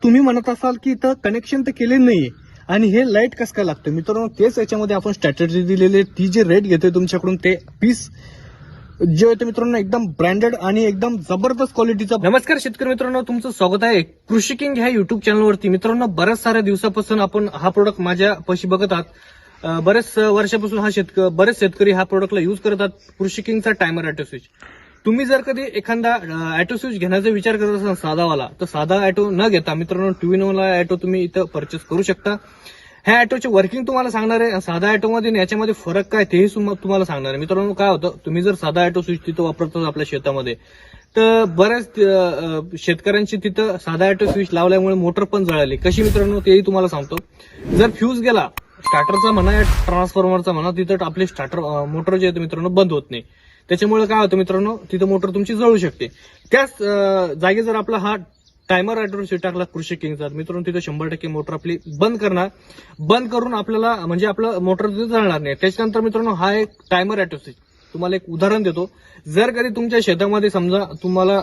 तुम्ही म्हणत असाल की इथं कनेक्शन तर केले नाहीये आणि हे लाईट कसं काय लागतं मित्रांनो, तेच याच्यामध्ये आपण स्ट्रॅटेजी दिलेली आहे. ती जे रेट घेते तुमच्याकडून ते पीस जे होते मित्रांनो एकदम ब्रँडेड आणि एकदम जबरदस्त क्वालिटीचा. नमस्कार शेतकरी मित्रांनो, तुमचं स्वागत आहे कृषी किंग ह्या युट्यूब चॅनलवरती. मित्रांनो, बऱ्याच साऱ्या दिवसापासून आपण हा प्रोडक्ट माझ्या पशी बघत आहात. बरेच वर्षापासून बरेच शेतकरी हा प्रोडक्टला युज करतात. कृषी किंगचा टायमर ऑटो स्विच. तुम्ही जर कधी एखादा ऑटो स्विच घेण्याचा विचार करत असाल साधावाला, तर साधा ऑटो न घेता मित्रांनो 2 in 1 ऑटो तुम्ही इथं परचेस करू शकता. ह्या ऑटोचे वर्किंग तुम्हाला सांगणार आहे. साधा ऑटोमध्ये आणि याच्यामध्ये फरक काय तेही तुम्हाला सांगणार आहे. मित्रांनो, काय होतं, तुम्ही जर साधा ऑटो स्विच तिथं वापरतात आपल्या शेतामध्ये, तर बऱ्याच शेतकऱ्यांची तिथं साधा ऑटो स्विच लावल्यामुळे मोटर पण जळाली. कशी मित्रांनो, तेही तुम्हाला सांगतो. जर फ्यूज गेला स्टार्टरचा म्हणा या ट्रान्सफॉर्मरचा म्हणा, तिथं आपले स्टार्टर मोटर जे आहे मित्रांनो बंद होत नाही. त्याच्यामुळे काय होतं मित्रांनो, तिथं मोटर तुमची जळू शकते. त्याच जागी जर आपला हा टायमर ऑटो स्विच टाकला कृषी किंगचा, मित्रांनो तिथं 100% मोटर आपली बंद करून आपल्याला म्हणजे आपलं मोटर तिथं जळणार नाही. त्याच्यानंतर मित्रांनो, हा एक टायमर ऑटो स्विच तुम्हाला एक उदाहरण देतो. जर कधी तुमच्या शेतामध्ये समजा तुम्हाला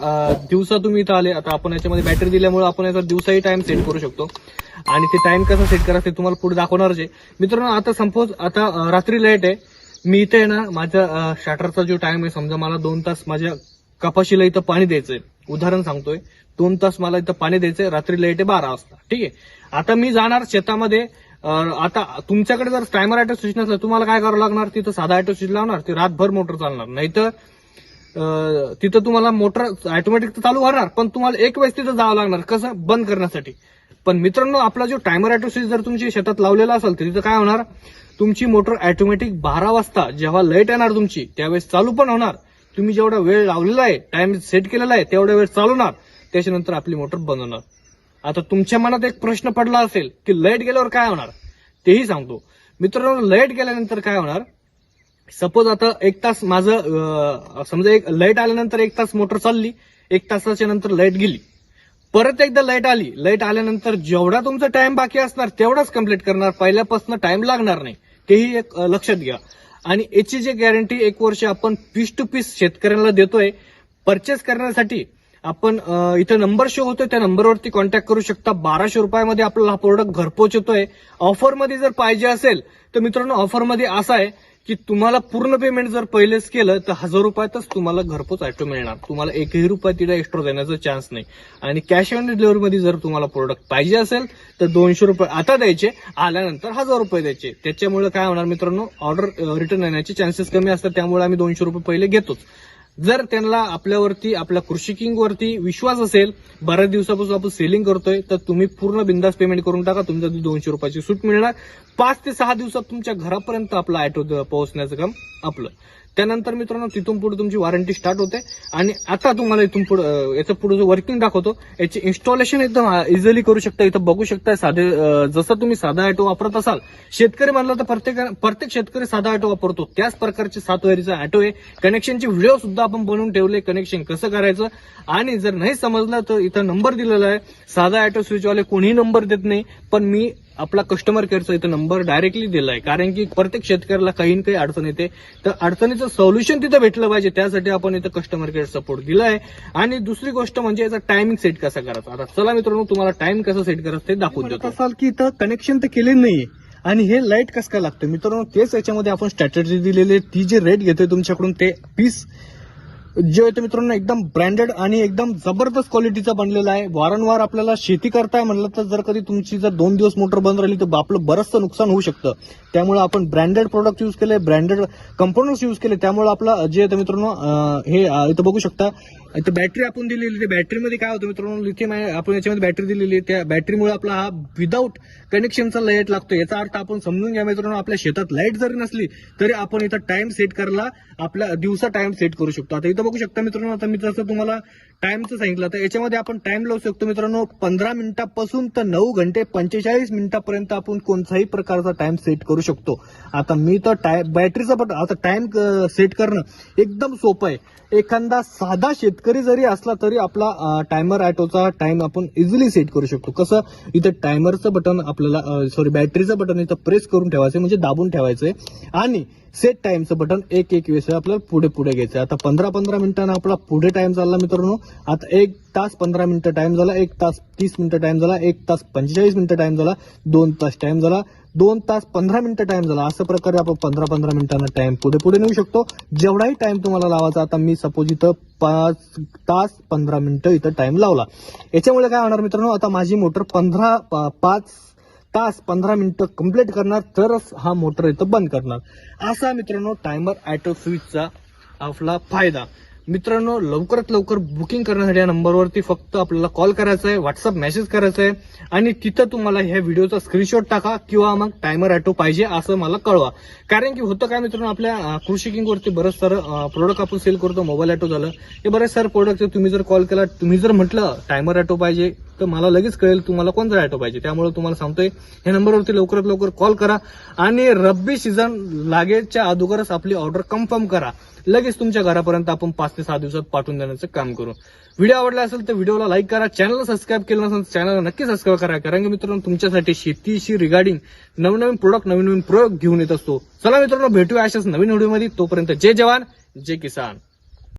दिवसा तुम्ही इथं आले, आता आपण याच्यामध्ये बॅटरी दिल्यामुळे आपण याचा दिवसाही टाइम सेट करू शकतो आणि ते टाइम कसा सेट करायचं ते तुम्हाला पुढे दाखवणारच आहे. मित्रांनो, आता सपोज आता रात्री लाईट आहे, मी इथे आहे ना, माझ्या स्टार्टरचा जो टाइम आहे, समजा मला 2 तास माझ्या कपाशीला इथं पाणी द्यायचंय, उदाहरण सांगतोय, 2 तास मला इथं पाणी द्यायचंय, रात्री लाईट आहे 12 वाजता. ठीक आहे, आता मी जाणार शेतामध्ये. आता तुमच्याकडे जर टायमर ऑटो स्विच नसलं, तुम्हाला काय करावं लागणार, तिथं साधा ऑटो स्विच लावणार, ते रातभर मोटर चालणार नाही. तर तिथं तुम्हाला मोटर ऑटोमॅटिक चालू होणार, पण तुम्हाला एक वेळेस तिथं जावं लागणार, कसं, बंद करण्यासाठी. पण मित्रांनो, आपला जो टायमर ऑटो स्विच जर तुमच्या शेतात लावलेला असेल, तर तिथं काय होणार, तुमची मोटर ऑटोमॅटिक 12 वाजता जेव्हा लाईट येणार तुमची, त्यावेळेस चालू पण होणार. तुम्ही जेवढा वेळ लावलेला आहे, टाइम सेट केलेला आहे, तेवढा वेळ चालवणार, त्याच्यानंतर आपली मोटर बंद होणार. आता तुमच्या मनात एक प्रश्न पडला असेल की लाईट गेल्यावर काय होणार, तेही सांगतो. मित्रांनो, लाईट गेल्यानंतर काय होणार, सपोज आता 1 तास माझं समजा एक लाईट आल्यानंतर 1 तास मोटर चालली, 1 तासाच्या नंतर लाईट गेली, परत एकदा लाईट आली. लाईट आल्यानंतर जेवढा तुमचा टाइम बाकी असणार तेवढाच कंप्लीट करणार, पहिल्यापासून टाइम लागणार नाही. तेही एक लक्षात घ्या. आणि याची जी गॅरंटी 1 वर्ष आपण पीस टू पीस शेतकऱ्यांना देतोय. परचेस करण्यासाठी आपण इथं नंबर शो होतोय, त्या नंबरवरती कॉन्टॅक्ट करू शकता. 1200 रुपयामध्ये आपल्याला हा प्रोडक्ट घरपोच येतोय. ऑफरमध्ये जर पाहिजे असेल तर मित्रांनो, ऑफरमध्ये असं आहे की तुम्हाला पूर्ण पेमेंट जर पहिलेच केलं तर 1000 रुपयातच तुम्हाला घरपोच ऑटो मिळणार. तुम्हाला 1ही रुपया तिला एक्स्ट्रा देण्याचा चान्स नाही. आणि कॅश ऑन डिलिव्हरीमध्ये जर तुम्हाला प्रोडक्ट पाहिजे असेल तर 200 रुपये आता द्यायचे, आल्यानंतर 1000 रुपये द्यायचे. त्याच्यामुळे काय होणार मित्रांनो, ऑर्डर रिटर्न येण्याचे चान्सेस कमी असतात. त्यामुळे आम्ही 200 रुपये पहिले घेतोच. जर त्यांना आपल्यावरती, आपल्या कृषी किंग वरती विश्वास असेल, बऱ्याच दिवसापासून आपण सेलिंग करतोय, तर तुम्ही पूर्ण बिंदास पेमेंट करून टाका. तुमच्या 200 रुपयाची सूट मिळणार. 5 ते 6 दिवसात तुमच्या घरापर्यंत आपला ऑटो पोहोचण्याचं काम आपलं. त्यानंतर मित्रांनो, तिथून पुढे तुमची वॉरंटी स्टार्ट होते. आणि आता तुम्हाला इथून पुढे याचं पुढे जो वर्किंग दाखवतो, याची इन्स्टॉलेशन एकदम इझिली करू शकता. इथं बघू शकता, साधे जसं तुम्ही साधा ऑटो वापरत असाल, शेतकरी म्हणलं तर प्रत्येक शेतकरी साधा ऑटो वापरतो, त्याच प्रकारचे 7 वायरीचा ऑटो आहे. कनेक्शनचे व्हिडिओ सुद्धा आपण बनवून ठेवले, कनेक्शन कसं करायचं. आणि जर नाही समजलं तर इथं नंबर दिलेला आहे. साधा ऑटो स्विचवाले कोणीही नंबर देत नाही, पण मी आपला कस्टमर केअरचा इथं नंबर डायरेक्टली दिलाय. कारण की प्रत्येक शेतकऱ्याला काही ना काही अडचण येते, तर अडचणीचं सोल्युशन तिथं भेटलं पाहिजे, त्यासाठी आपण इथं कस्टमर केअर सपोर्ट दिलाय. आणि दुसरी गोष्ट म्हणजे याचा टायमिंग सेट कसा करायचा. आता चला मित्रांनो, तुम्हाला टाइम कसं सेट करायचं ते दाखवून देतो. असाल की इथं कनेक्शन तर केले नाहीये आणि हे लाईट कसं काय लागतं मित्रांनो, तेच याच्यामध्ये आपण स्ट्रॅटेजी दिलेली आहे. ती जे रेट घेतोय तुमच्याकडून ते पीस जे होते मित्रांनो एकदम ब्रँडेड आणि एकदम जबरदस्त क्वालिटीचा बनलेला आहे. वारंवार आपल्याला शेती करताय म्हणलं तर जर कधी तुमची जर 2 दिवस मोटर बंद राहिली तर आपलं बरंचसं नुकसान होऊ शकतं. त्यामुळे आपण ब्रँडेड प्रोडक्ट यूज केले, ब्रँडेड कंपोनंट्स यूज केले. त्यामुळे आपलं जे होतं मित्रांनो, हे इथं बघू शकता, इथं बॅटरी आपण दिलेली. त्या बॅटरीमध्ये काय होतं मित्रांनो, लिथियम आपण याच्यामध्ये बॅटरी दिलेली आहे. त्या बॅटरीमुळे आपला हा विदाऊट कनेक्शनचा लाईट लागतो. याचा अर्थ आपण समजून घ्या मित्रांनो, आपल्या शेतात लाईट जरी नसली तरी आपण इथं टाइम सेट करायला आपल्या दिवसा टाइम सेट करू शकतो. आता इथं बघू शकता मित्रांनो, आता मी जसं तुम्हाला टाइमचं सांगितलं, तर याच्यामध्ये आपण टाइम लावू शकतो मित्रांनो 15 मिनिटापासून तर 9 घंटे 45 मिनिटापर्यंत आपण कोणताही प्रकारचा टाइम सेट करू शकतो. आता मी तर बॅटरीचा आता टाइम सेट करणं एकदम सोपं आहे. एखादा साधा शेतकरी जरी असला तरी आपला टायमर ऑटोचा टाइम आपण इझिली सेट करू शकतो. कसं, इथं टायमरचं बटन आपल्याला बॅटरीचं बटन इथं प्रेस करून ठेवायचं, म्हणजे दाबून ठेवायचंय. आणि सेट टाइमचं बटन एक वेळेस आपल्याला पुढे घ्यायचं. आता 15 मिनिटांना आपला पुढे टाइम चालला मित्रांनो, आता 1 तास 15 मिनिटं टाइम झाला, 1 तास 30 मिनिटं टाइम झाला, 1 तास 45 मिनिटं टाइम झाला, 2 तास टाइम झाला, 2 तास 15 मिनिटं टाइम झाला. असं प्रकारे आपण 15-15 मिनिटांना टाइम पुढे नेऊ शकतो. जेवढाही टाइम तुम्हाला लावायचा, आता मी सपोज इथं 5 तास 15 मिनिटं इथं टाइम लावला. याच्यामुळे काय होणार मित्रांनो, आता माझी मोटर 5 तास 15 मिनिटं कंप्लीट करणार, तरच हा मोटर इथं बंद करणार. असा मित्रांनो टायमर ऑटो स्विचचा आपला फायदा. मित्रांनो लवकरात लवकर बुकिंग करण्यासाठी या नंबरवरती फक्त आपल्याला कॉल करायचा आहे, व्हॉट्सअप मेसेज करायचा आहे आणि तिथं तुम्हाला ह्या व्हिडिओचा स्क्रीनशॉट टाका किंवा मग टायमर ऑटो पाहिजे असं मला कळवा. कारण की होतं काय मित्रांनो, आपल्या कृषी किंगवरती बरेच सारं प्रोडक्ट आपण सेल करतो. मोबाईल ऑटो झालं, हे बरेच सारे प्रोडक्ट. तुम्ही जर कॉल केला, तुम्ही जर म्हटलं टायमर ऑटो पाहिजे, तर मला लगेच कळेल तुम्हाला कोणता ऑटो पाहिजे. त्यामुळे तुम्हाला सांगतोय ह्या नंबरवरती लवकरात लवकर कॉल करा आणि रब्बी सीझन लागेच्या अगोदरच आपली ऑर्डर कन्फर्म करा. लगेच तुमच्या घरापर्यंत आपण 5 ते 6 दिवसात पाठवून देण्याचं काम करू. व्हिडिओ आवडला असेल तर व्हिडिओला लाईक करा, चॅनलला सबस्क्राईब केलं नसेल तर चॅनलला नक्की सबस्क्राईब करा. कारण की मित्रांनो तुमच्यासाठी शेतीशी रिगार्डिंग नवनवीन प्रोडक्ट, नवीन प्रयोग घेऊन येत असतो. चला मित्रांनो भेटूया अशाच नवीन व्हिडिओमध्ये. तोपर्यंत जय जवान जय किसान.